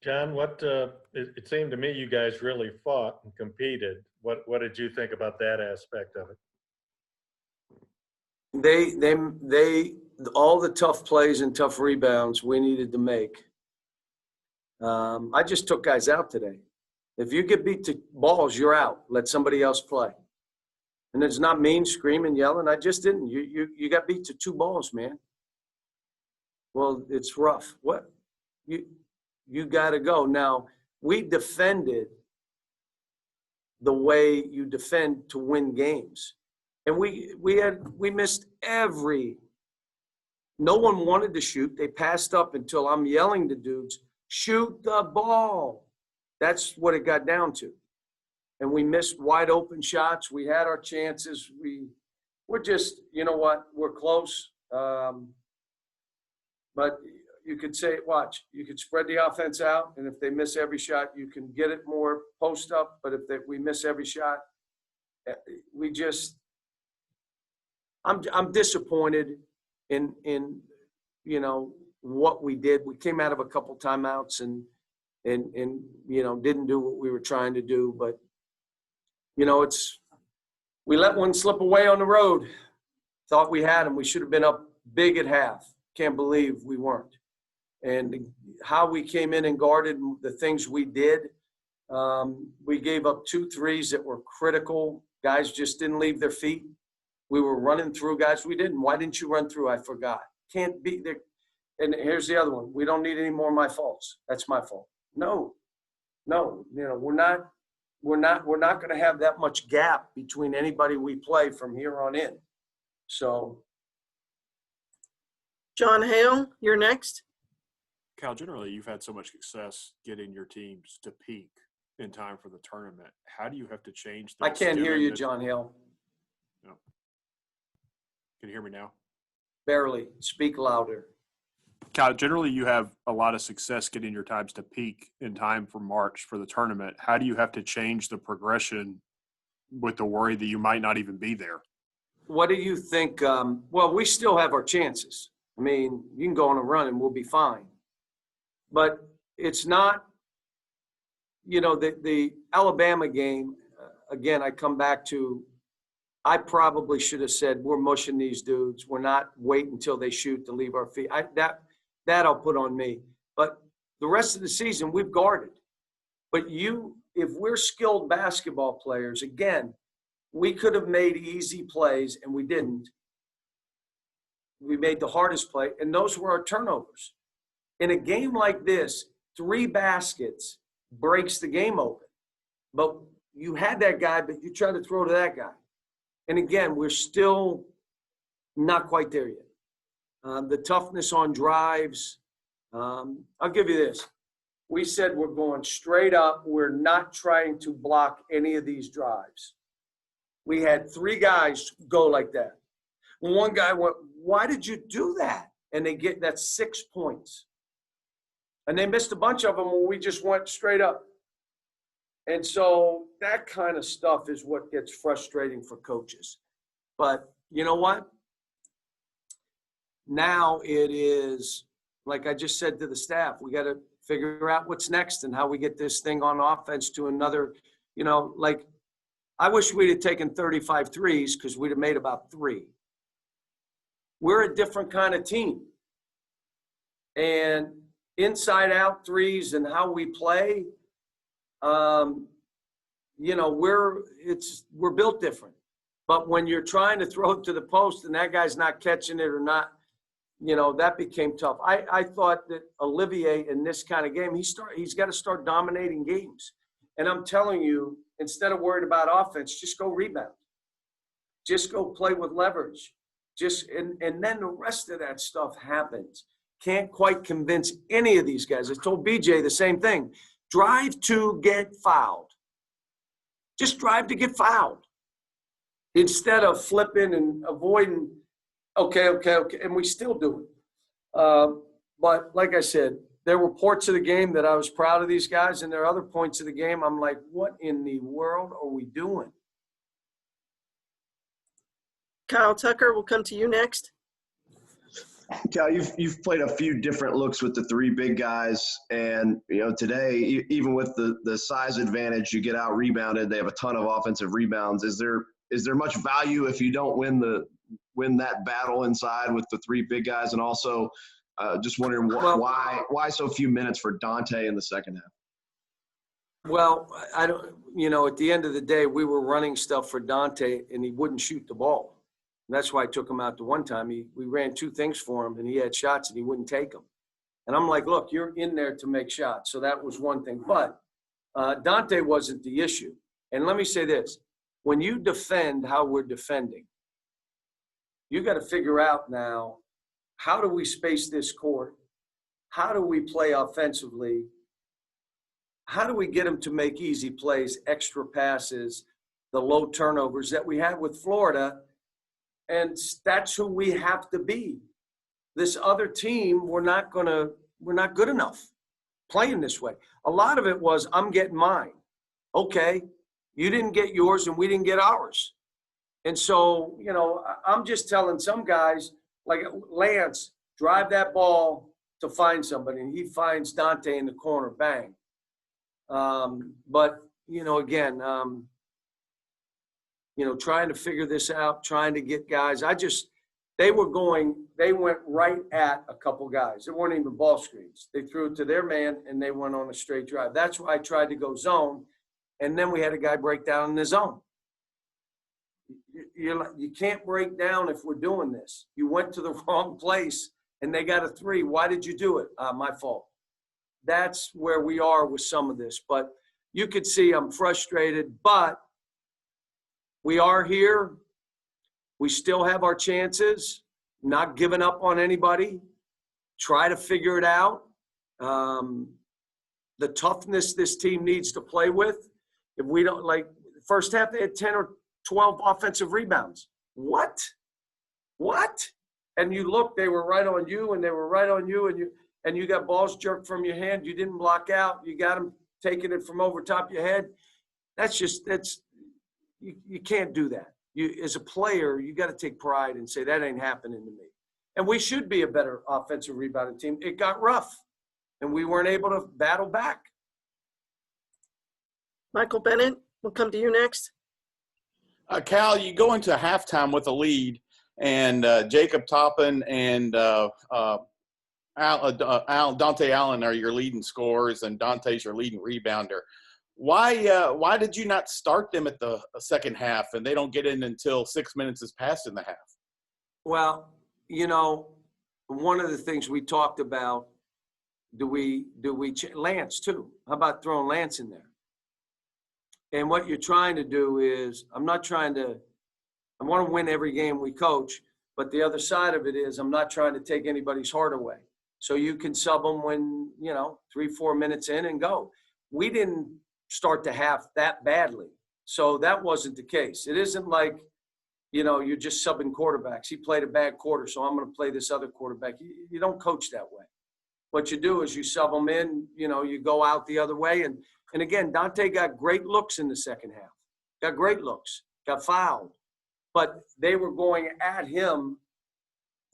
John, it seemed to me you guys really fought and competed. What did you think about that aspect of it? They all the tough plays and tough rebounds we needed to make. I just took guys out today. If you get beat to balls, you're out. Let somebody else play. And it's not mean, screaming, yelling. I just didn't. You got beat to 2 balls, man. Well, it's rough. What? You got to go. Now, we defended the way you defend to win games. And we missed every – no one wanted to shoot. They passed up until I'm yelling to dudes, shoot the ball. That's what it got down to. And we missed wide open shots. We had our chances. We're just, you know what, we're close. But you could say, watch, you could spread the offense out, and if they miss every shot, you can get it more post up. But if we miss every shot, we just – I'm disappointed in you know, what we did. We came out of a couple timeouts and you know, didn't do what we were trying to do. But, you know, we let one slip away on the road. Thought we had them. We should have been up big at half. Can't believe we weren't. And how we came in and guarded the things we did, we gave up 2 threes that were critical. Guys just didn't leave their feet. We were running through guys. We didn't. Why didn't you run through? I forgot. Can't be there. And here's the other one. We don't need any more of my faults. That's my fault. No. You know, we're not going to have that much gap between anybody we play from here on in. So. John Hale, you're next. Cal, generally, you've had so much success getting your teams to peak in time for the tournament. How do you have to change things? I can't hear you, John Hale. No. Can you hear me now? Barely. Speak louder. Cal, generally, you have a lot of success getting your times to peak in time for March for the tournament. How do you have to change the progression with the worry that you might not even be there? What do you think? Well, we still have our chances. I mean, you can go on a run and we'll be fine. But it's not, you know, the Alabama game, again, I come back to, I probably should have said, we're mushing these dudes. We're not waiting until they shoot to leave our feet. That I'll put on me. But the rest of the season, we've guarded. But if we're skilled basketball players, again, we could have made easy plays and we didn't. We made the hardest play, and those were our turnovers. In a game like this, 3 baskets breaks the game open. But you had that guy, but you tried to throw to that guy. And again, we're still not quite there yet. The toughness on drives, I'll give you this. We said we're going straight up. We're not trying to block any of these drives. We had 3 guys go like that. One guy went, why did you do that? And that's 6 points. And they missed a bunch of them when we just went straight up. And so that kind of stuff is what gets frustrating for coaches. But you know what? Now it is, like I just said to the staff, we got to figure out what's next and how we get this thing on offense to another, you know, like I wish we'd have taken 35 threes because we'd have made about 3. We're a different kind of team. And inside out threes and how we play, you know, we're built different. But when you're trying to throw it to the post and that guy's not catching it or not, you know, that became tough. I thought that Olivier in this kind of game, he's got to start dominating games. And I'm telling you, instead of worried about offense, just go rebound. Just go play with leverage. And then the rest of that stuff happens. Can't quite convince any of these guys. I told BJ the same thing. Drive to get fouled. Just drive to get fouled. Instead of flipping and avoiding, okay, and we still do it. But like I said, there were parts of the game that I was proud of these guys, and there are other points of the game I'm like, what in the world are we doing? Kyle Tucker, will come to you next. Cal, you've played a few different looks with the three big guys, and today, even with the size advantage, you get out rebounded. They have a ton of offensive rebounds. Is there much value if you don't win that battle inside with the three big guys? And also, just wondering why so few minutes for Dante in the second half? Well, I don't. At the end of the day, we were running stuff for Dante, and he wouldn't shoot the ball. That's why I took him out the one time. We ran two things for him, and he had shots, and he wouldn't take them. And I'm like, look, you're in there to make shots. So that was one thing. But Dante wasn't the issue. And let me say this. When you defend how we're defending, you got to figure out now, how do we space this court? How do we play offensively? How do we get them to make easy plays, extra passes, the low turnovers that we had with Florida? And that's who we have to be. This other team, we're not good enough playing this way. A lot of it was, I'm getting mine. Okay, you didn't get yours and we didn't get ours. And so, I'm just telling some guys, like Lance, drive that ball to find somebody. And he finds Dante in the corner, bang. But, again, trying to figure this out, trying to get guys. They went right at a couple guys. It weren't even ball screens. They threw it to their man, and they went on a straight drive. That's why I tried to go zone, and then we had a guy break down in the zone. You can't break down if we're doing this. You went to the wrong place, and they got a three. Why did you do it? My fault. That's where we are with some of this. But you could see I'm frustrated, but we are here. We still have our chances, not giving up on anybody. Try to figure it out. The toughness this team needs to play with. If we don't, like, first half, they had 10 or 12 offensive rebounds. What? And you look, they were right on you, and they were right on you, and you got balls jerked from your hand. You didn't block out. You got them taking it from over top of your head. You can't do that. As a player, you got to take pride and say, that ain't happening to me. And we should be a better offensive rebounding team. It got rough, and we weren't able to battle back. Michael Bennett, we'll come to you next. Cal, you go into halftime with a lead, and Jacob Toppin and Dante Allen are your leading scorers, and Dante's your leading rebounder. Why did you not start them at the second half, and they don't get in until 6 minutes has passed in the half? Well, one of the things we talked about, Lance too. How about throwing Lance in there? And what you're trying to do is, I want to win every game we coach, but the other side of it is, I'm not trying to take anybody's heart away. So you can sub them when, 3-4 minutes in and go. We didn't start the half that badly. So that wasn't the case. It isn't like, you're just subbing quarterbacks. He played a bad quarter, so I'm going to play this other quarterback. You don't coach that way. What you do is you sub them in, you go out the other way. And again, Dante got great looks in the second half. Got great looks. Got fouled. But they were going at him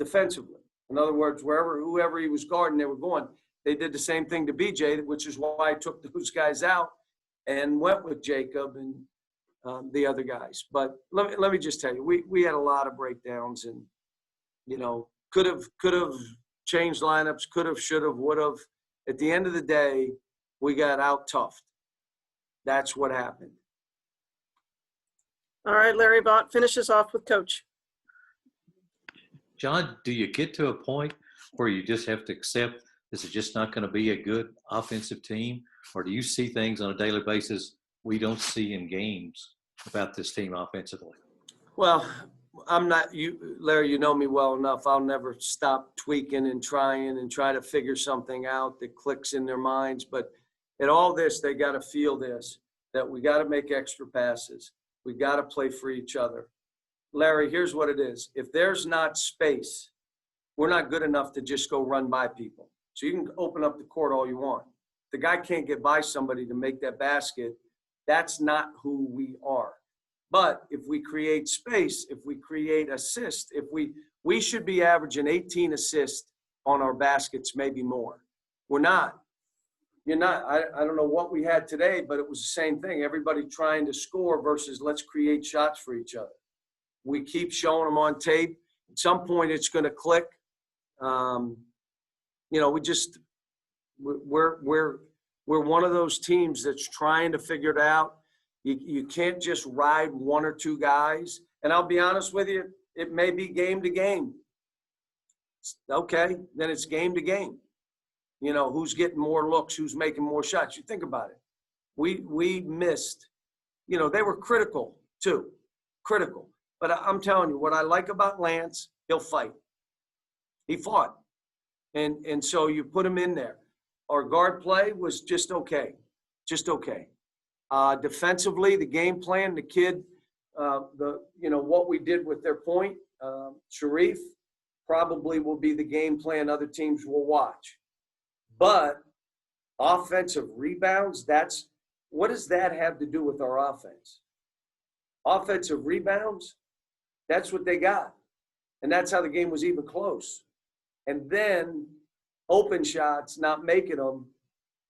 defensively. In other words, whoever he was guarding, they were going. They did the same thing to BJ, which is why I took those guys out and went with Jacob and the other guys. But let me just tell you, we had a lot of breakdowns, and could have changed lineups, could have, should have, would have. At the end of the day, we got out toughed. That's what happened. All right, Larry Vaught, finish us off with Coach. John, do you get to a point where you just have to accept this is just not going to be a good offensive team? Or do you see things on a daily basis we don't see in games about this team offensively? Well, Larry, you know me well enough. I'll never stop tweaking and try to figure something out that clicks in their minds. But in all this, they got to feel this, that we got to make extra passes. We got to play for each other. Larry, here's what it is. If there's not space, we're not good enough to just go run by people. So you can open up the court all you want. The guy can't get by somebody to make that basket. That's not who we are. But if we create space, if we create assists, we should be averaging 18 assists on our baskets, maybe more. We're not. You're not. I don't know what we had today, but it was the same thing. Everybody trying to score versus let's create shots for each other. We keep showing them on tape. At some point, it's going to click. You know, we're one of those teams that's trying to figure it out. You can't just ride one or two guys. And I'll be honest with you, it may be game to game. Okay, then it's game to game. You know, who's getting more looks, who's making more shots. You think about it. We missed, you know, they were critical too, critical. But I'm telling you, what I like about Lance, he'll fight. He fought. And so you put him in there. Our guard play was just okay, just okay. Defensively, the game plan, the kid, what we did with their point, Sharif, probably will be the game plan other teams will watch. But offensive rebounds, what does that have to do with our offense? Offensive rebounds, that's what they got. And that's how the game was even close. And then open shots, not making them.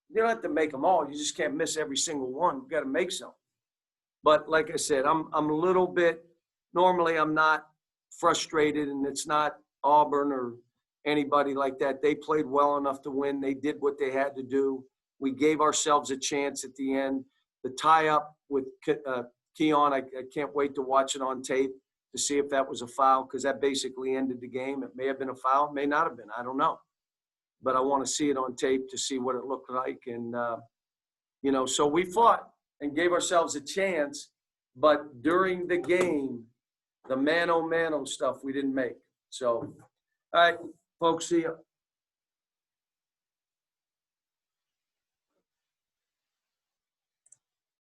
You don't have to make them all. You just can't miss every single one. You got to make some. But like I said, I'm a little bit, normally I'm not frustrated, and it's not Auburn or anybody like that. They played well enough to win. They did what they had to do. We gave ourselves a chance at the end. The tie-up with Keon, I can't wait to watch it on tape to see if that was a foul, because that basically ended the game. It may have been a foul, may not have been. I don't know. But I want to see it on tape to see what it looked like. And, so we fought and gave ourselves a chance. But during the game, the mano-mano stuff we didn't make. So, all right, folks, see you.